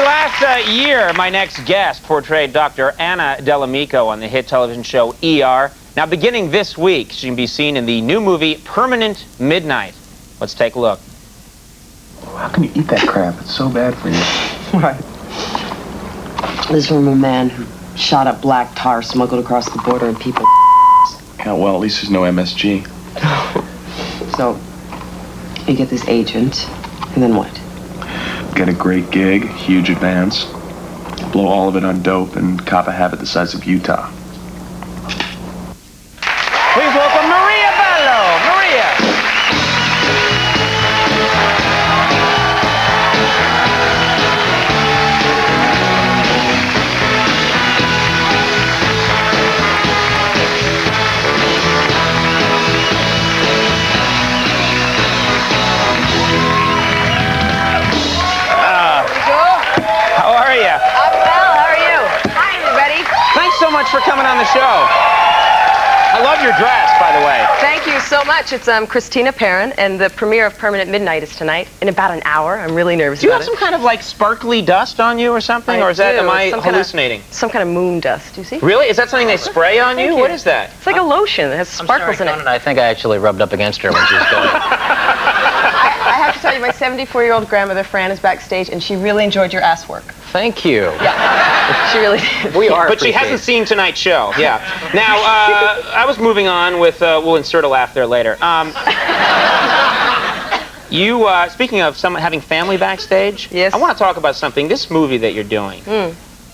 last year, my next guest portrayed Dr. Anna Delamico on the hit television show ER. Now, beginning this week, she can be seen in the new movie Permanent Midnight. Let's take a look. How can you eat that crap? It's so bad for you. Right. This is from a man who shot up black tar smuggled across the border and people. Yeah, well, at least there's no MSG. So, you get this agent, and then what? Get a great gig, huge advance, blow all of it on dope, and cop a habit the size of Utah. Please welcome Maria Bello. Maria. How are you? I'm well. How are you? Hi, everybody. Thanks so much for coming on the show. I love your dress, by the way. Thank you so much. It's Christina Perrin, and the premiere of Permanent Midnight is tonight in about an hour. I'm really nervous Do you about have some kind of like sparkly dust on you or something, or is that, am I hallucinating? Some kind of moon dust. Do you see? Really? Is that something they spray on you? What is that? It's like a lotion. It has sparkles in it. Conan, I think I actually rubbed up against her when she was going. I have to tell you, my 74-year-old grandmother, Fran, is backstage, and she really enjoyed your ass work. Thank you. Yeah, she really did. We are. But she hasn't seen tonight's show. Yeah. Now, I was moving on with. We'll insert a laugh there later. You, speaking of someone having family backstage, yes. I want to talk about something. This movie that you're doing.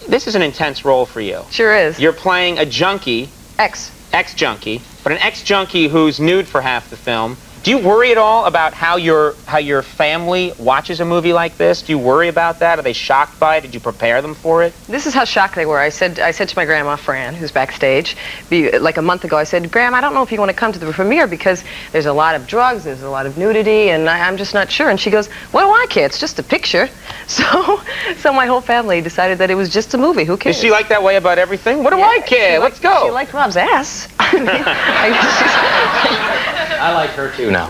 This is an intense role for you. Sure is. You're playing a junkie. Ex-junkie, but an ex-junkie who's nude for half the film. Do you worry at all about how your family watches a movie like this? Do you worry about that? Are they shocked by it? Did you prepare them for it? This is how shocked they were. I said to my grandma, Fran, who's backstage, like a month ago, I said, Graham, I don't know if you want to come to the premiere because there's a lot of drugs, there's a lot of nudity, and I'm just not sure. And she goes, what do I care? It's just a picture. So my whole family decided that it was just a movie. Who cares? Is she like that way about everything? What do I care? Let's go. She liked Rob's ass. I like her too now.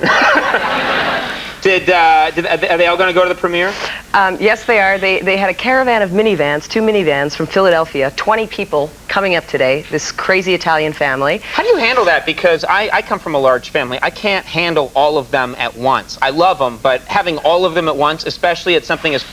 Are they all going to go to the premiere? Yes, they are. They had a caravan of minivans, 2 minivans from Philadelphia, 20 people coming up today, this crazy Italian family. How do you handle that? Because I come from a large family. I can't handle all of them at once. I love them, but having all of them at once, especially at something as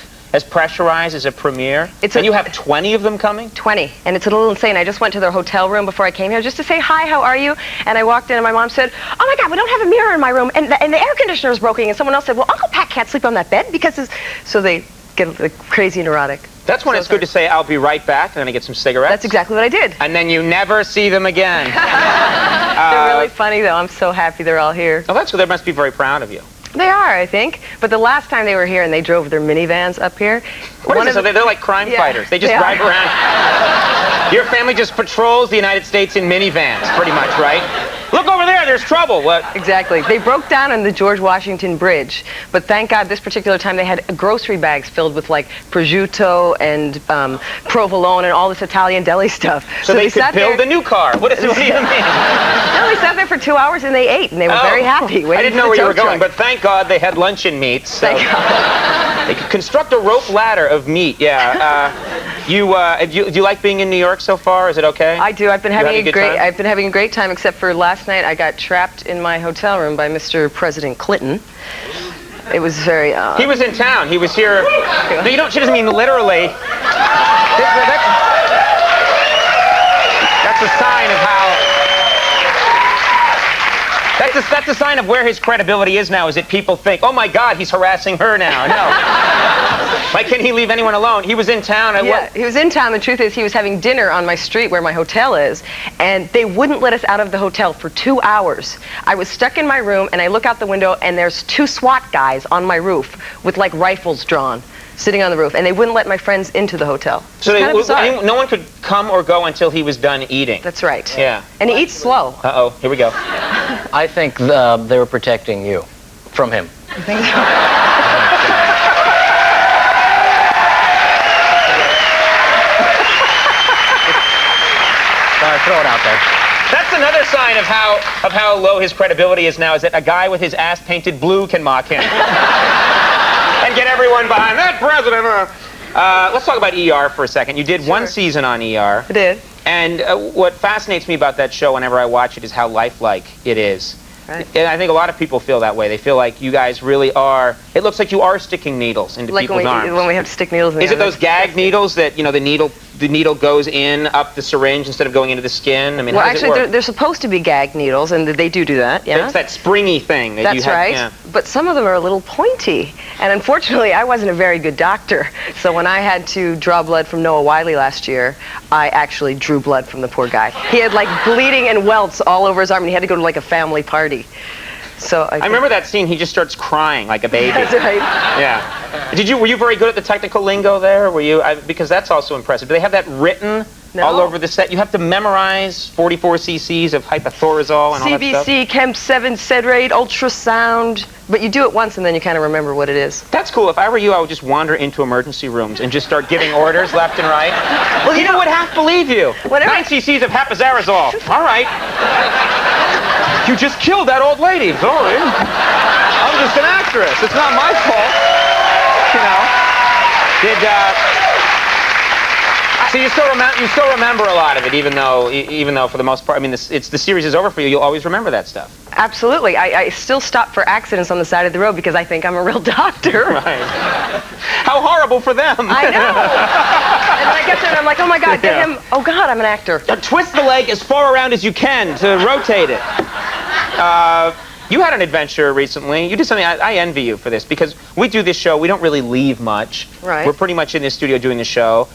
pressurized as a premiere, and you have 20 of them coming? 20, and it's a little insane. I just went to their hotel room before I came here just to say, hi, how are you? And I walked in and my mom said, oh my God, we don't have a mirror in my room, and the air conditioner is broken. And someone else said, well, Uncle Pat can't sleep on that bed because so they get like, crazy neurotic. That's when it's good to say, I'll be right back, and then I get some cigarettes. That's exactly what I did. And then you never see them again. They're really funny, though. I'm so happy they're all here. Oh, that's good. They must be very proud of you. They are, I think. But the last time they were here and they drove their minivans up here. What is this? So they're like crime fighters. They just drive around. Your family just patrols the United States in minivans, pretty much, right? Look over there, there's trouble. What? Exactly. They broke down on the George Washington Bridge, but thank God this particular time they had grocery bags filled with like prosciutto and provolone and all this Italian deli stuff. So they could build a new car. What do you mean? No, they sat there for 2 hours and they ate, and they were very happy. I didn't know where you were going, but thank God they had luncheon meats. So thank God. They could construct a rope ladder of meat. Yeah. Do you like being in New York so far? Is it okay? I do. I've been having a great time, except for last night I got trapped in my hotel room by Mr. President Clinton. It was very He was in town. He was here. No, you don't. She doesn't mean literally. That's a sign of how. That's a sign of where his credibility is now, is that people think, oh my God, he's harassing her now. No. Like, can he leave anyone alone? He was in town. Yeah, he was in town. The truth is, he was having dinner on my street where my hotel is, and they wouldn't let us out of the hotel for 2 hours. I was stuck in my room, and I look out the window, and there's 2 SWAT guys on my roof with, like, rifles drawn, sitting on the roof, and they wouldn't let my friends into the hotel. So no one could come or go until he was done eating? That's right. Yeah. And he eats slow. Uh-oh, here we go. I think they were protecting you from him. You think so? Throw it out there. That's another sign of how low his credibility is now, is that a guy with his ass painted blue can mock him. And get everyone behind that president. Let's talk about ER for a second. You did one season on ER. I did. And what fascinates me about that show whenever I watch it is how lifelike it is. Right. And I think a lot of people feel that way. They feel like you guys really are, it looks like you are sticking needles into people's arms. When we have to stick needles in the Is it those gag needles that, you know, the needle goes in up the syringe instead of going into the skin? I mean, well, how does it actually, work? they're supposed to be gag needles, and they do that, yeah. It's that springy thing that That's right. Yeah. But some of them are a little pointy. And unfortunately, I wasn't a very good doctor. So when I had to draw blood from Noah Wiley last year, I actually drew blood from the poor guy. He had like bleeding and welts all over his arm, and he had to go to like a family party. So I remember that scene. He just starts crying like a baby. That's right. Yeah. Were you very good at the technical lingo there? Were you? Because that's also impressive. Do they have that written all over the set? You have to memorize 44 cc's of hypothorazole and all that stuff? CBC, Chem 7, Cedrate, ultrasound. But you do it once and then you kind of remember what it is. That's cool. If I were you, I would just wander into emergency rooms and just start giving orders left and right. Well, people would half believe you. 9 cc's of hypozarazole. All right. You just killed that old lady. Sorry. I'm just an actress. It's not my fault. You know. So you still remember a lot of it, even though for the most part, I mean, the series is over for you. You'll always remember that stuff. Absolutely. I still stop for accidents on the side of the road because I think I'm a real doctor. Right. How horrible for them. I know. And then I get there and I'm like, oh my God, get him. Oh God, I'm an actor. Twist the leg as far around as you can to rotate it. You had an adventure recently. You did something, I envy you for this, because we do this show, we don't really leave much. Right. We're pretty much in this studio doing the show.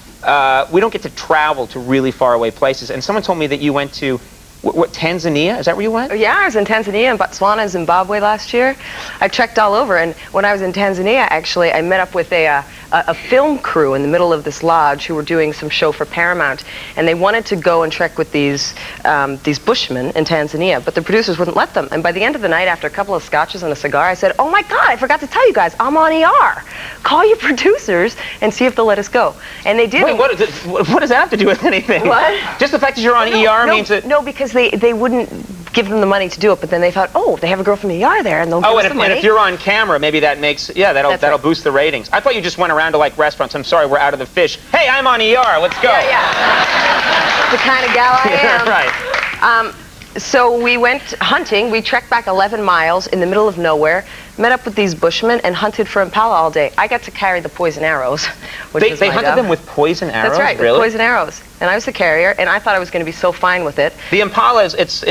We don't get to travel to really far away places. And someone told me that you went to, what, Tanzania? Is that where you went? Yeah, I was in Tanzania and Botswana and Zimbabwe last year. I trekked all over, and when I was in Tanzania, actually, I met up with a film crew in the middle of this lodge who were doing some show for Paramount, and they wanted to go and trek with these bushmen in Tanzania, but the producers wouldn't let them. And by the end of the night, after a couple of scotches and a cigar, I said, oh my God, I forgot to tell you guys, I'm on ER. Call your producers and see if they'll let us go. And they did. Wait, what does that have to do with anything? What? Just the fact that you're on ER means that... No, because they wouldn't give them the money to do it, but then they thought, oh, they have a girl from ER there, and they'll give us the money. And if you're on camera, maybe that makes, that'll boost the ratings. I thought you just went around to like restaurants. I'm sorry, we're out of the fish. Hey, I'm on ER. Let's go. Yeah. The kind of gal I am. Right. So we went hunting. We trekked back 11 miles in the middle of nowhere, met up with these bushmen, and hunted for impala all day. I got to carry the poison arrows. They hunted them with poison arrows? That's right, really? with poison arrows. And I was the carrier, and I thought I was going to be so fine with it. The impala is, it's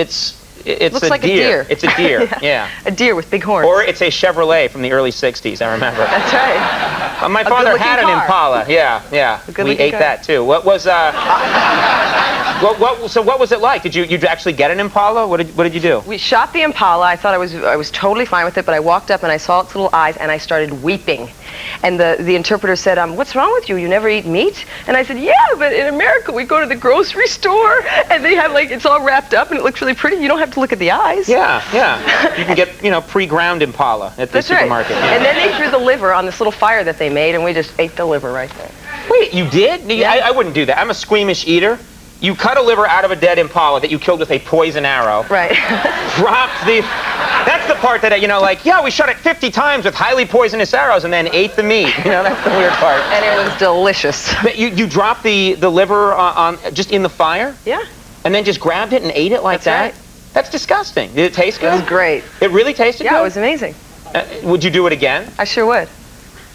looks a like deer. a deer. It's a deer, yeah. A deer with big horns. Or it's a Chevrolet from the early 60s, I remember. That's right. My father had an Impala, yeah. We ate that too. What was, so what was it like? Did you actually get an Impala? What did you do? We shot the Impala. I thought I was totally fine with it, but I walked up and I saw its little eyes and I started weeping. And the interpreter said, what's wrong with you? You never eat meat? And I said, yeah, but in America we go to the grocery store and they have like, it's all wrapped up and it looks really pretty. You don't have to look at the eyes. Yeah. You can get, pre-ground Impala at the supermarket. Right. Yeah. And then they threw the liver on this little fire that they made and we just ate the liver right there. Wait, you did? Yeah. I wouldn't do that. I'm a squeamish eater. You cut a liver out of a dead Impala that you killed with a poison arrow. Right. Dropped the... That's the part that, we shot it 50 times with highly poisonous arrows and then ate the meat. That's the weird part. And it was delicious. But you dropped the liver on just in the fire? Yeah. And then just grabbed it and ate it like that? Right. That's disgusting. Did it taste good? It was great. It really tasted good? Yeah, it was amazing. Would you do it again? I sure would.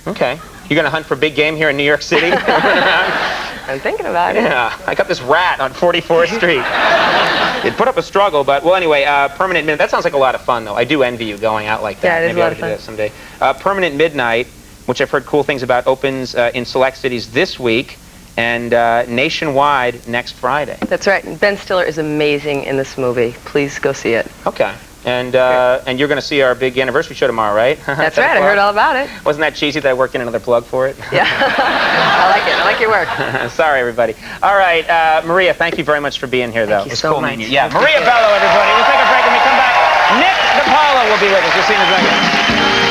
Okay. You're going to hunt for big game here in New York City? I'm thinking about it. Yeah. I got this rat on 44th Street. It put up a struggle, but, well, anyway, Permanent Midnight. That sounds like a lot of fun, though. I do envy you going out like that. Yeah, it is Maybe a I lot ought of to fun. do that someday. Permanent Midnight, which I've heard cool things about, opens in select cities this week and nationwide next Friday. That's right. Ben Stiller is amazing in this movie. Please go see it. Okay. And you're going to see our big anniversary show tomorrow, right? That's right. I heard all about it. Wasn't that cheesy that I worked in another plug for it? Yeah. I like it. I like your work. Sorry, everybody. All right, Maria, thank you very much for being here, though. Thank you so much. Yeah, Maria Bello, everybody. We'll take a break. When we come back, Nick DiPaolo will be with us. We'll see you in a second.